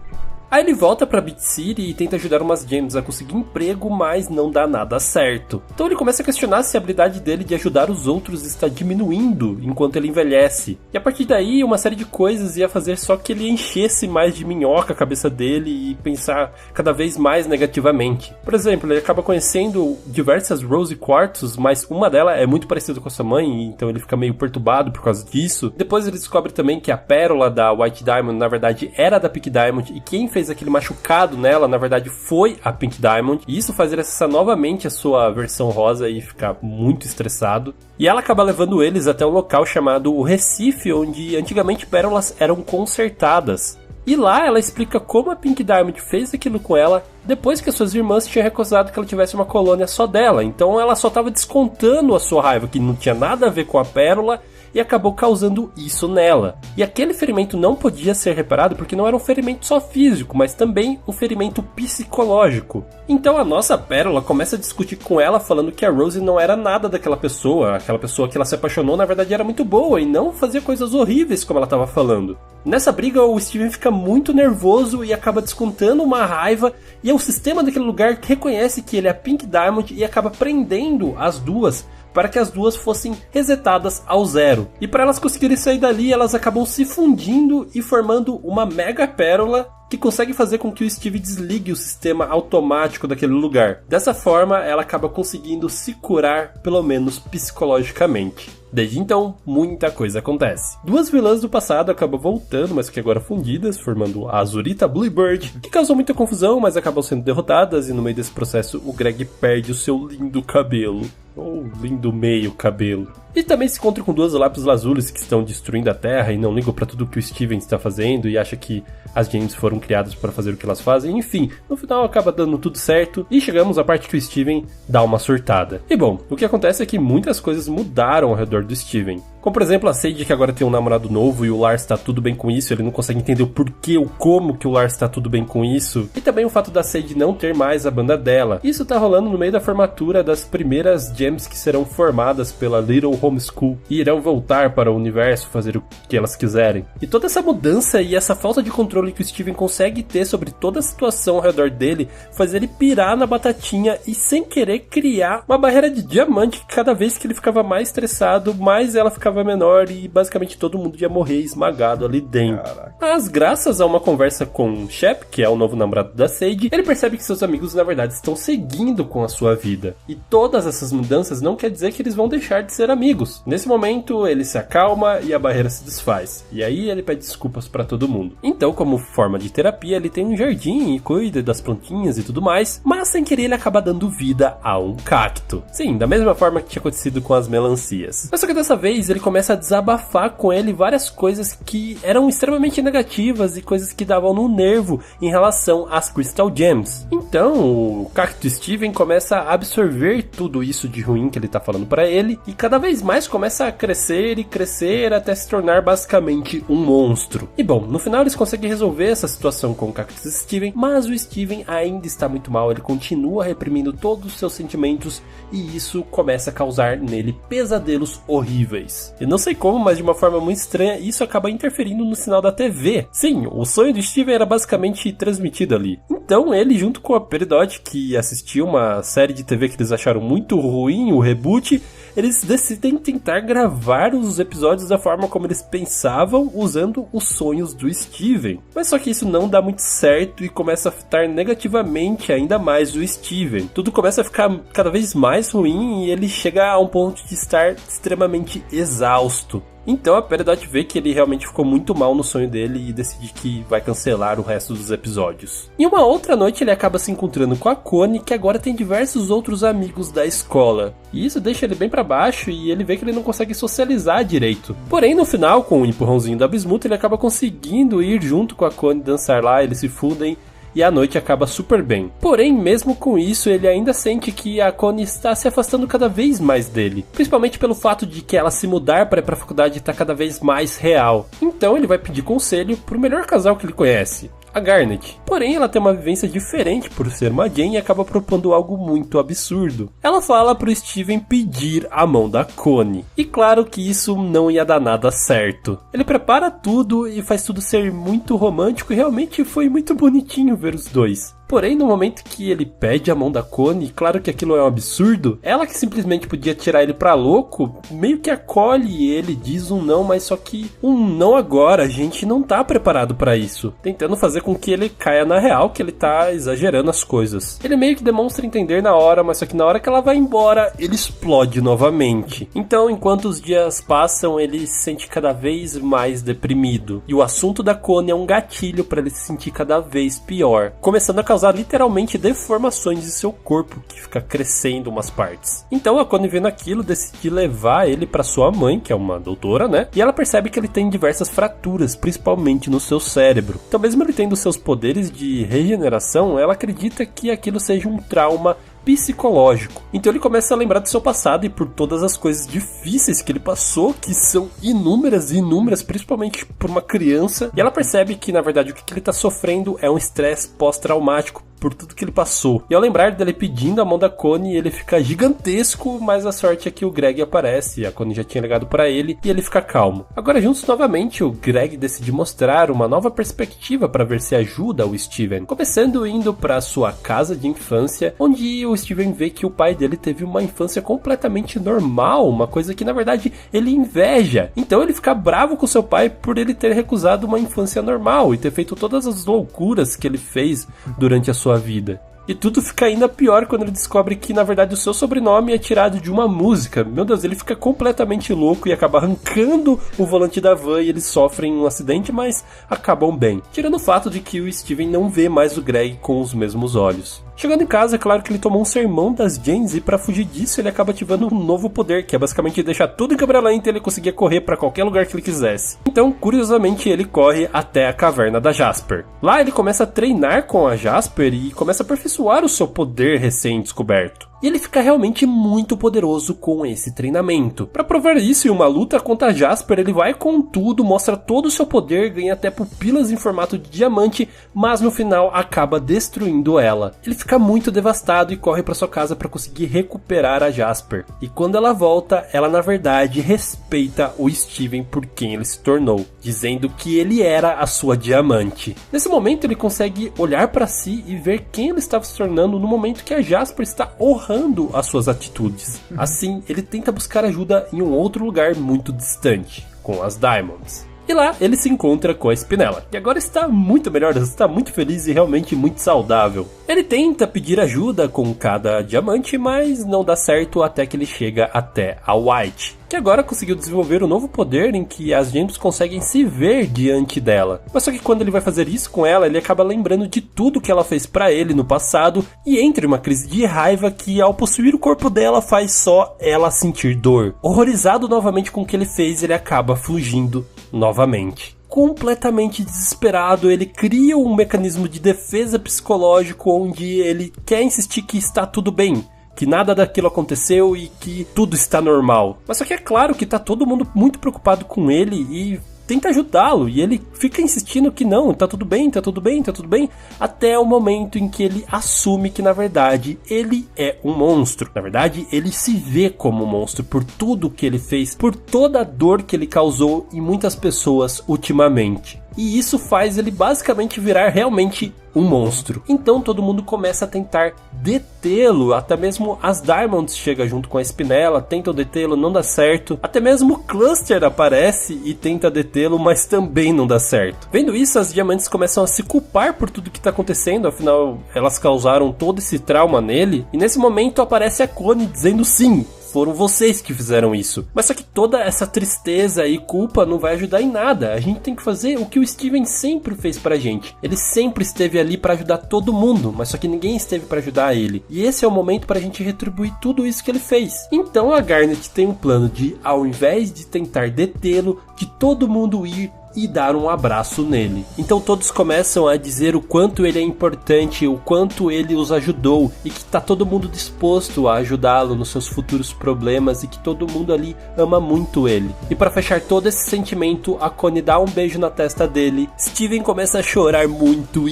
Aí ele volta pra Beat City e tenta ajudar umas gems a conseguir emprego, mas não dá nada certo. Então ele começa a questionar se a habilidade dele de ajudar os outros está diminuindo enquanto ele envelhece. E a partir daí, uma série de coisas ia fazer só que ele enchesse mais de minhoca a cabeça dele e pensar cada vez mais negativamente. Por exemplo, ele acaba conhecendo diversas Rose Quartz, mas uma delas é muito parecida com a sua mãe, então ele fica meio perturbado por causa disso. Depois ele descobre também que a pérola da White Diamond, na verdade, era da Pink Diamond, e quem fez aquele machucado nela, na verdade, foi a Pink Diamond. E isso faz ele acessar novamente a sua versão rosa e ficar muito estressado. E ela acaba levando eles até um local chamado o Recife, onde antigamente pérolas eram consertadas. E lá ela explica como a Pink Diamond fez aquilo com ela depois que as suas irmãs tinham recusado que ela tivesse uma colônia só dela. Então ela só estava descontando a sua raiva, que não tinha nada a ver com a pérola, e acabou causando isso nela. E aquele ferimento não podia ser reparado porque não era um ferimento só físico, mas também um ferimento psicológico. Então a nossa pérola começa a discutir com ela, falando que a Rose não era nada daquela pessoa. Aquela pessoa que ela se apaixonou, na verdade, era muito boa e não fazia coisas horríveis como ela estava falando. Nessa briga, o Steven fica muito nervoso e acaba descontando uma raiva, e o sistema daquele lugar reconhece que ele é a Pink Diamond e acaba prendendo as duas para que as duas fossem resetadas ao zero. E para elas conseguirem sair dali, elas acabam se fundindo e formando uma mega pérola que consegue fazer com que o Steve desligue o sistema automático daquele lugar. Dessa forma, ela acaba conseguindo se curar, pelo menos psicologicamente. Desde então, muita coisa acontece. Duas vilãs do passado acabam voltando, mas que agora fundidas, formando a Azurita Bluebird, que causou muita confusão, mas acabam sendo derrotadas, e no meio desse processo o Greg perde o seu lindo cabelo. Ou lindo meio cabelo. E também se encontra com duas lápis lazulis que estão destruindo a Terra e não ligam para tudo que o Steven está fazendo e acha que as gems foram criadas para fazer o que elas fazem. Enfim, no final acaba dando tudo certo e chegamos à parte que o Steven dá uma surtada. E bom, o que acontece é que muitas coisas mudaram ao redor do Steven. Como por exemplo a Sage, que agora tem um namorado novo e o Lars está tudo bem com isso, ele não consegue entender o porquê ou como que o Lars está tudo bem com isso. E também o fato da Sage não ter mais a banda dela. Isso tá rolando no meio da formatura das primeiras gems que serão formadas pela Little Homeschool e irão voltar para o universo, fazer o que elas quiserem. E toda essa mudança e essa falta de controle que o Steven consegue ter sobre toda a situação ao redor dele faz ele pirar na batatinha e sem querer criar uma barreira de diamante que cada vez que ele ficava mais estressado, mais ela ficava menor e basicamente todo mundo ia morrer esmagado ali dentro. Caraca. Mas graças a uma conversa com Shep, que é o novo namorado da Sage, ele percebe que seus amigos na verdade estão seguindo com a sua vida. E todas essas mudanças não quer dizer que eles vão deixar de ser amigos. Nesse momento ele se acalma e a barreira se desfaz. E aí ele pede desculpas pra todo mundo. Então, como forma de terapia, ele tem um jardim e cuida das plantinhas e tudo mais, mas sem querer ele acaba dando vida a um cacto. Sim, da mesma forma que tinha acontecido com as melancias. Mas só que dessa vez ele começa a desabafar com ele várias coisas que eram extremamente negativas e coisas que davam no nervo em relação às Crystal Gems. Então o cacto Steven começa a absorver tudo isso de ruim que ele tá falando pra ele e cada vez mais começa a crescer e crescer até se tornar basicamente um monstro. E bom, no final eles conseguem resolver essa situação com o cacto Steven, mas o Steven ainda está muito mal, ele continua reprimindo todos os seus sentimentos e isso começa a causar nele pesadelos horríveis. Eu não sei como, mas de uma forma muito estranha, isso acaba interferindo no sinal da TV. Sim, o sonho do Steven era basicamente transmitido ali. Então ele, junto com a Peridot, que assistiu uma série de TV que eles acharam muito ruim, o reboot, eles decidem tentar gravar os episódios da forma como eles pensavam, usando os sonhos do Steven. Mas só que isso não dá muito certo e começa a afetar negativamente ainda mais o Steven. Tudo começa a ficar cada vez mais ruim e ele chega a um ponto de estar extremamente exausto. Então a Peridot vê que ele realmente ficou muito mal no sonho dele e decide que vai cancelar o resto dos episódios. Em uma outra noite ele acaba se encontrando com a Connie, que agora tem diversos outros amigos da escola. E isso deixa ele bem pra baixo e ele vê que ele não consegue socializar direito. Porém no final, com o empurrãozinho da Bismuth, ele acaba conseguindo ir junto com a Connie dançar lá, eles se fundem e a noite acaba super bem. Porém, mesmo com isso, ele ainda sente que a Connie está se afastando cada vez mais dele. Principalmente pelo fato de que ela se mudar para ir pra faculdade está cada vez mais real. Então ele vai pedir conselho pro melhor casal que ele conhece, a Garnet. Porém, ela tem uma vivência diferente por ser uma Jane e acaba propondo algo muito absurdo. Ela fala pro Steven pedir a mão da Connie. E claro que isso não ia dar nada certo. Ele prepara tudo e faz tudo ser muito romântico e realmente foi muito bonitinho ver os dois. Porém, no momento que ele pede a mão da Connie, claro que aquilo é um absurdo, ela que simplesmente podia tirar ele pra louco, meio que acolhe ele, diz um não, mas só que um não agora, a gente não tá preparado pra isso. Tentando fazer com que ele caia na real, que ele tá exagerando as coisas. Ele meio que demonstra entender na hora, mas só que na hora que ela vai embora, ele explode novamente. Então, enquanto os dias passam, ele se sente cada vez mais deprimido. E o assunto da Connie é um gatilho pra ele se sentir cada vez pior, começando a causar literalmente deformações de seu corpo, que fica crescendo umas partes. Então a Connie, vendo aquilo, decide levar ele para sua mãe, que é uma doutora, né? E ela percebe que ele tem diversas fraturas, principalmente no seu cérebro. Então, mesmo ele tendo seus poderes de regeneração, ela acredita que aquilo seja um trauma psicológico. Então ele começa a lembrar do seu passado e por todas as coisas difíceis que ele passou, que são inúmeras, principalmente por uma criança. E ela percebe que, na verdade, o que ele está sofrendo é um estresse pós-traumático por tudo que ele passou. E ao lembrar dele pedindo a mão da Connie, ele fica gigantesco, mas a sorte é que o Greg aparece, a Connie já tinha ligado pra ele, e ele fica calmo. Agora, juntos novamente, o Greg decide mostrar uma nova perspectiva para ver se ajuda o Steven, começando indo para sua casa de infância, onde o Steven vê que o pai dele teve uma infância completamente normal, uma coisa que na verdade ele inveja. Então ele fica bravo com seu pai por ele ter recusado uma infância normal e ter feito todas as loucuras que ele fez durante a sua vida. E tudo fica ainda pior quando ele descobre que, na verdade, o seu sobrenome é tirado de uma música. Meu Deus, ele fica completamente louco e acaba arrancando o volante da van e eles sofrem um acidente, mas acabam bem. Tirando o fato de que o Steven não vê mais o Greg com os mesmos olhos. Chegando em casa, é claro que ele tomou um sermão das Janes e pra fugir disso ele acaba ativando um novo poder, que é basicamente deixar tudo em câmera lenta e ele conseguia correr pra qualquer lugar que ele quisesse. Então, curiosamente, ele corre até a caverna da Jasper. Lá ele começa a treinar com a Jasper e começa a aperfeiçoar o seu poder recém-descoberto. E ele fica realmente muito poderoso com esse treinamento. Para provar isso, em uma luta contra a Jasper, ele vai com tudo, mostra todo o seu poder, ganha até pupilas em formato de diamante, mas no final acaba destruindo ela. Ele fica muito devastado e corre para sua casa para conseguir recuperar a Jasper. E quando ela volta, ela na verdade respeita o Steven por quem ele se tornou, dizendo que ele era a sua diamante. Nesse momento ele consegue olhar para si e ver quem ele estava se tornando no momento que a Jasper está honrando as suas atitudes. Assim, ele tenta buscar ajuda em um outro lugar muito distante, com as Diamonds. E lá ele se encontra com a Spinella, que agora está muito melhor, está muito feliz e realmente muito saudável. Ele tenta pedir ajuda com cada diamante, mas não dá certo até que ele chega até a White, que agora conseguiu desenvolver um novo poder em que as Gems conseguem se ver diante dela. Mas só que quando ele vai fazer isso com ela, ele acaba lembrando de tudo que ela fez pra ele no passado e entra em uma crise de raiva que, ao possuir o corpo dela, faz só ela sentir dor. Horrorizado novamente com o que ele fez, ele acaba fugindo novamente. Completamente desesperado, ele cria um mecanismo de defesa psicológico onde ele quer insistir que está tudo bem, que nada daquilo aconteceu e que tudo está normal. Mas só que é claro que tá todo mundo muito preocupado com ele e tenta ajudá-lo, e ele fica insistindo que não, tá tudo bem, tá tudo bem, tá tudo bem, até o momento em que ele assume que na verdade ele é um monstro. Na verdade, ele se vê como um monstro por tudo que ele fez, por toda a dor que ele causou em muitas pessoas ultimamente. E isso faz ele basicamente virar realmente um monstro. Então todo mundo começa a tentar detê-lo, até mesmo as Diamonds chegam junto com a Spinella, tentam detê-lo, não dá certo. Até mesmo o Cluster aparece e tenta detê-lo, mas também não dá certo. Vendo isso, as Diamantes começam a se culpar por tudo que está acontecendo, afinal elas causaram todo esse trauma nele. E nesse momento aparece a Connie dizendo sim, foram vocês que fizeram isso. Mas só que toda essa tristeza e culpa não vai ajudar em nada. A gente tem que fazer o que o Steven sempre fez pra gente. Ele sempre esteve ali pra ajudar todo mundo, mas só que ninguém esteve pra ajudar ele. E esse é o momento pra gente retribuir tudo isso que ele fez. Então a Garnet tem um plano de, ao invés de tentar detê-lo, de todo mundo ir e dar um abraço nele. Então todos começam a dizer o quanto ele é importante, o quanto ele os ajudou e que tá todo mundo disposto a ajudá-lo nos seus futuros problemas e que todo mundo ali ama muito ele. E para fechar todo esse sentimento, a Connie dá um beijo na testa dele, Steven começa a chorar muito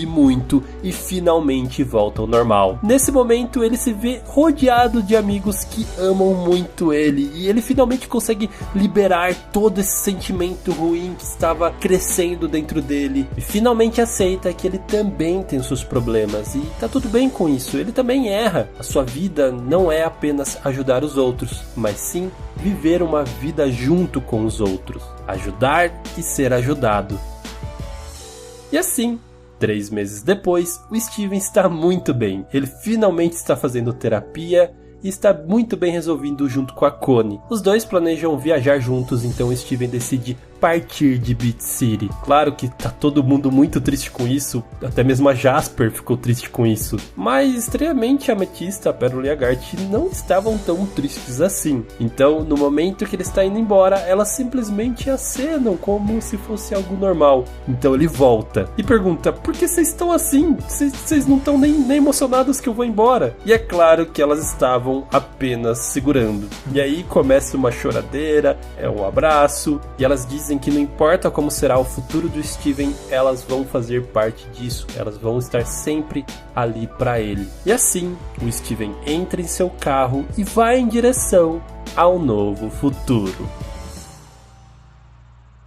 e finalmente volta ao normal. Nesse momento ele se vê rodeado de amigos que amam muito ele e ele finalmente consegue liberar todo esse sentimento ruim que estava crescendo dentro dele e finalmente aceita que ele também tem seus problemas e tá tudo bem com isso, ele também erra. A sua vida não é apenas ajudar os outros, mas sim viver uma vida junto com os outros, ajudar e ser ajudado. E assim, 3 meses depois, o Steven está muito bem. Ele finalmente está fazendo terapia e está muito bem resolvido junto com a Connie. Os dois planejam viajar juntos, então o Steven decide partir de Beat City. Claro que tá todo mundo muito triste com isso, até mesmo a Jasper ficou triste com isso. Mas, estranhamente, a Amethysta, a Pérola e a Garth não estavam tão tristes assim. Então, no momento que ele está indo embora, elas simplesmente acenam como se fosse algo normal. Então ele volta e pergunta, por que vocês estão assim? Vocês não estão nem emocionados que eu vou embora? E é claro que elas estavam apenas segurando. E aí começa uma choradeira, um abraço, e elas dizem que não importa como será o futuro do Steven, elas vão fazer parte disso, elas vão estar sempre ali para ele. E assim, o Steven entra em seu carro e vai em direção ao novo futuro.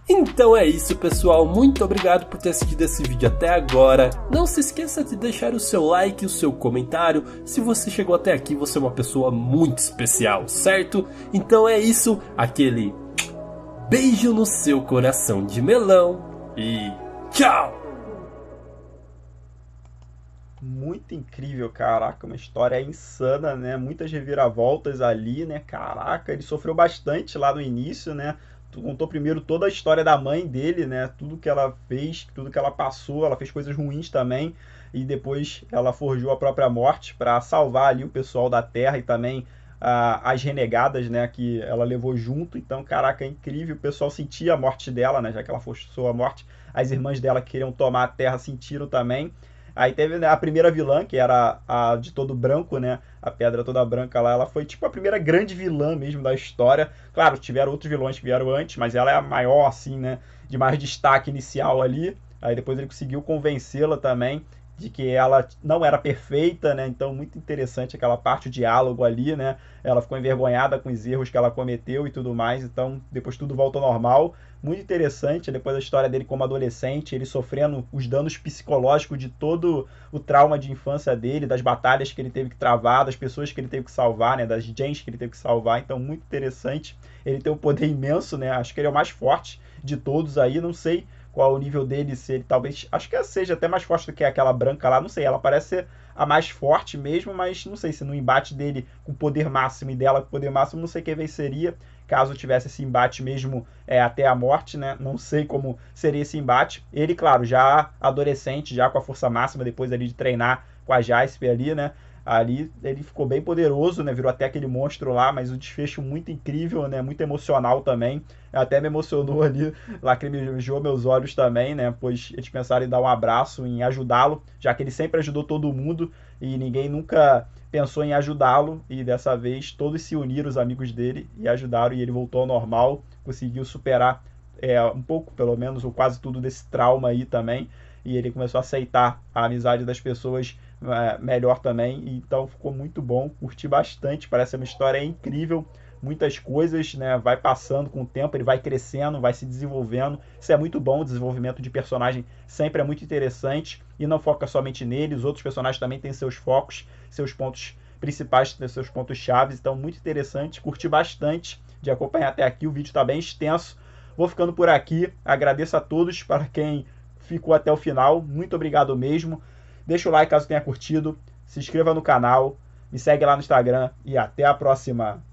Então é isso, pessoal, muito obrigado por ter assistido esse vídeo até agora. Não se esqueça de deixar o seu like e o seu comentário. Se você chegou até aqui, você é uma pessoa muito especial, certo? Então é isso, aquele beijo no seu coração de melão e tchau! Muito incrível, caraca, uma história insana, né? Muitas reviravoltas ali, né? Caraca, ele sofreu bastante lá no início, né? Contou primeiro toda a história da mãe dele, né? Tudo que ela fez, tudo que ela passou, ela fez coisas ruins também. E depois ela forjou a própria morte para salvar ali o pessoal da Terra e também as renegadas, né? Que ela levou junto. Então, caraca, é incrível. O pessoal sentia a morte dela, né? Já que ela forçou a morte. As irmãs dela que queriam tomar a Terra sentiram também. Aí teve, né, a primeira vilã, que era a de todo branco, né? A pedra toda branca lá, ela foi tipo a primeira grande vilã mesmo da história. Claro, tiveram outros vilões que vieram antes, mas ela é a maior, assim, né? De mais destaque inicial ali. Aí depois ele conseguiu convencê-la também de que ela não era perfeita, né? Então, muito interessante aquela parte, o diálogo ali, né? Ela ficou envergonhada com os erros que ela cometeu e tudo mais. Então, depois tudo volta ao normal. Muito interessante, depois a história dele como adolescente, ele sofrendo os danos psicológicos de todo o trauma de infância dele, das batalhas que ele teve que travar, das pessoas que ele teve que salvar, né, das gens que ele teve que salvar. Então, muito interessante. Ele tem um poder imenso, né? Acho que ele é o mais forte de todos aí, não sei qual o nível dele, se ele talvez, acho que seja até mais forte do que aquela branca lá, não sei, ela parece ser a mais forte mesmo, mas não sei se no embate dele com o poder máximo e dela com o poder máximo, não sei quem venceria, caso tivesse esse embate mesmo até a morte, né? Não sei como seria esse embate. Ele, claro, já adolescente, já com a força máxima, depois ali de treinar com a Jasper ali, né? Ali ele ficou bem poderoso, né? Virou até aquele monstro lá, mas o desfecho muito incrível, né? Muito emocional também. Até me emocionou ali, lacrimejou meus olhos também, né? Pois eles pensaram em dar um abraço, em ajudá-lo, já que ele sempre ajudou todo mundo e ninguém nunca pensou em ajudá-lo. E dessa vez todos se uniram, os amigos dele, e ajudaram, e ele voltou ao normal, conseguiu superar um pouco, pelo menos, ou quase tudo desse trauma aí também. E ele começou a aceitar a amizade das pessoas melhor também, então ficou muito bom, curti bastante, parece uma história incrível, muitas coisas, né, vai passando com o tempo, ele vai crescendo, vai se desenvolvendo, isso é muito bom, o desenvolvimento de personagem sempre é muito interessante, e não foca somente nele, os outros personagens também têm seus focos, seus pontos principais, seus pontos chaves, então muito interessante, curti bastante de acompanhar até aqui, o vídeo está bem extenso, vou ficando por aqui, agradeço a todos, para quem ficou até o final, muito obrigado mesmo. Deixa o like caso tenha curtido, se inscreva no canal, me segue lá no Instagram e até a próxima!